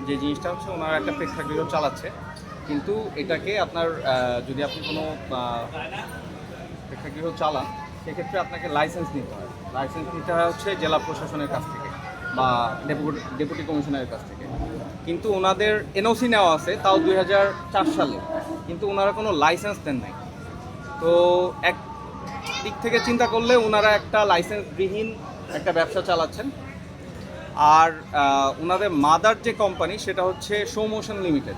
যে জিনিসটা হচ্ছে ওনারা একটা প্রেক্ষাগৃহ চালাচ্ছে, কিন্তু এটাকে আপনার যদি আপনি কোনো প্রেক্ষাগৃহ চালান সেক্ষেত্রে আপনাকে লাইসেন্স নিতে হয়। লাইসেন্স নিতে হয় হচ্ছে জেলা প্রশাসনের কাছ থেকে বা ডেপুটি কমিশনারের কাছ থেকে। কিন্তু ওনাদের এনওসি নেওয়া আছে, তাও 2004 সালে, কিন্তু ওনারা কোনো লাইসেন্স দেন নাই। তো এক দিক থেকে চিন্তা করলে ওনারা একটা লাইসেন্সবিহীন একটা ব্যবসা চালাচ্ছেন। আর ওনাদের মাদার যে কোম্পানি সেটা হচ্ছে শো মোশন লিমিটেড,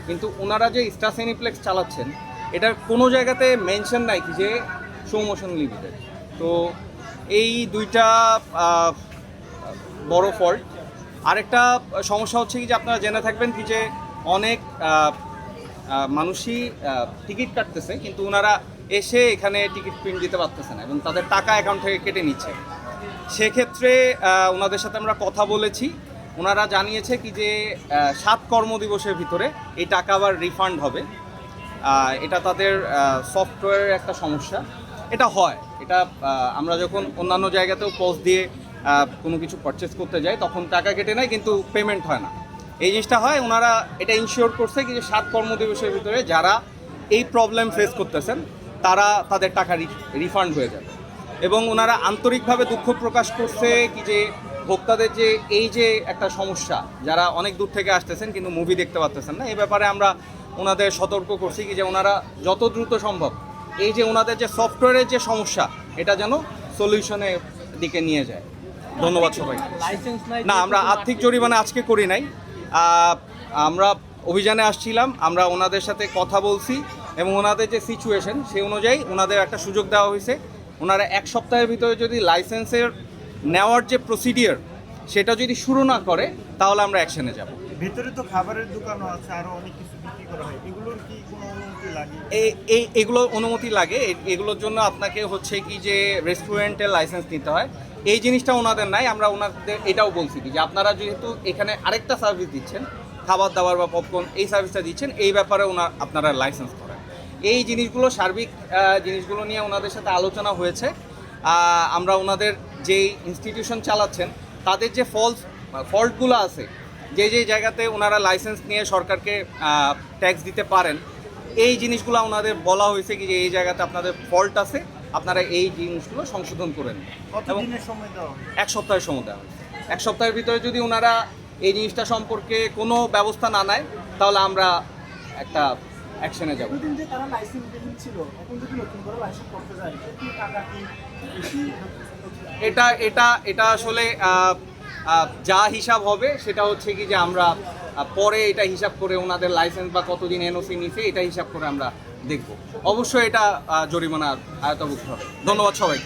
কিন্তু ওনারা যে স্টার সিনিপ্লেক্স চালাচ্ছেন এটার কোনো জায়গাতে মেনশন নাই কি যে শো মোশন লিমিটেড। তো এই দুইটা বড় ফল্ট। আরেকটা সমস্যা হচ্ছে কি যে আপনারা জেনে থাকবেন কি যে অনেক মানুষই টিকিট কাটতেছে, কিন্তু ওনারা এসে এখানে টিকিট প্রিন্ট দিতে পারতেছে না এবং তাদের টাকা অ্যাকাউন্ট থেকে কেটে নিচ্ছে। সেক্ষেত্রে ওনাদের সাথে আমরা কথা বলেছি, ওনারা জানিয়েছে কি যে 7 কর্মদিবসের ভিতরে এই টাকা আবার রিফান্ড হবে। এটা তাদের সফটওয়্যারের একটা সমস্যা। এটা হয়, এটা আমরা যখন অন্যান্য জায়গাতেও পজ দিয়ে কোনো কিছু পারচেস করতে যাই তখন টাকা কেটে নেয় কিন্তু পেমেন্ট হয় না। এই জিনিসটা হয়, ওনারা এটা ইনশিওর করছে কি যে 7 কর্মদিবসের ভিতরে যারা এই প্রবলেম ফেস করতেছেন তাদের টাকা রিফান্ড হয়ে যাবে। এবং ওনারা আন্তরিকভাবে দুঃখ প্রকাশ করছে কি যে ভোক্তাদের যে এই যে একটা সমস্যা, যারা অনেক দূর থেকে আসতেছেন কিন্তু মুভি দেখতে পারতেছেন না, এই ব্যাপারে আমরা ওনাদের সতর্ক করছি কি যে ওনারা যত দ্রুত সম্ভব এই যে ওনাদের যে সফটওয়্যারের যে সমস্যা এটা যেন সলিউশনের দিকে নিয়ে যায়। ধন্যবাদ সবাই। না, আমরা আর্থিক জরিমানা আজকে করি নাই, আমরা অভিযানে আসছিলাম, আমরা ওনাদের সাথে কথা বলছি এবং ওনাদের যে সিচুয়েশন সেই অনুযায়ী ওনাদের একটা সুযোগ দেওয়া হয়েছে। ওনারা 1 সপ্তাহের ভিতরে যদি লাইসেন্সের নেওয়ার যে প্রসিডিওর সেটা যদি শুরু না করে তাহলে আমরা অ্যাকশনে যাব। ভিতরে তো খাবারের দোকানও আছে, আরো অনেক কিছু বিক্রি করা হয়, এগুলোর কি কোনো অনুমতি লাগে? এগুলো অনুমতি লাগে, এগুলোর জন্য আপনাকে হচ্ছে কি যে রেস্টুরেন্টের লাইসেন্স নিতে হয়। এই জিনিসটা ওনাদের নাই। আমরা ওনাদের এটাও বলছি কি যে আপনারা যেহেতু এখানে আরেকটা সার্ভিস দিচ্ছেন, খাবার দাবার বা পপকর্ন, এই সার্ভিসটা দিচ্ছেন, এই ব্যাপারে আপনারা লাইসেন্স করেন। এই জিনিসগুলো সার্বিক জিনিসগুলো নিয়ে ওনাদের সাথে আলোচনা হয়েছে। আমরা ওনাদের যেই ইনস্টিটিউশন চালাচ্ছেন তাদের যে ফল্টগুলো আছে, যে জায়গাতে ওনারা লাইসেন্স নিয়ে সরকারকে ট্যাক্স দিতে পারেন, এই জিনিসগুলো ওনাদের বলা হয়েছে কি যে এই জায়গাতে আপনাদের ফল্ট আছে, আপনারা এই জিনিসগুলো সংশোধন করেন। এবং 1 সপ্তাহের সময় দেওয়া হয়েছে। 1 সপ্তাহের ভিতরে যদি ওনারা এই জিনিসটা সম্পর্কে কোনো ব্যবস্থা না নেয় তাহলে আমরা একটা অ্যাকশনে যাব। এটা আসলে যা হিসাব হবে সেটা হচ্ছে কি যে আমরা পরে এটা হিসাব করে ওনাদের লাইসেন্স বা কতদিন এনওসি নিছে এটা হিসাব করে আমরা দেখব। অবশ্যই এটা জরিমানার আওতাভুক্ত হবে। ধন্যবাদ সবাই।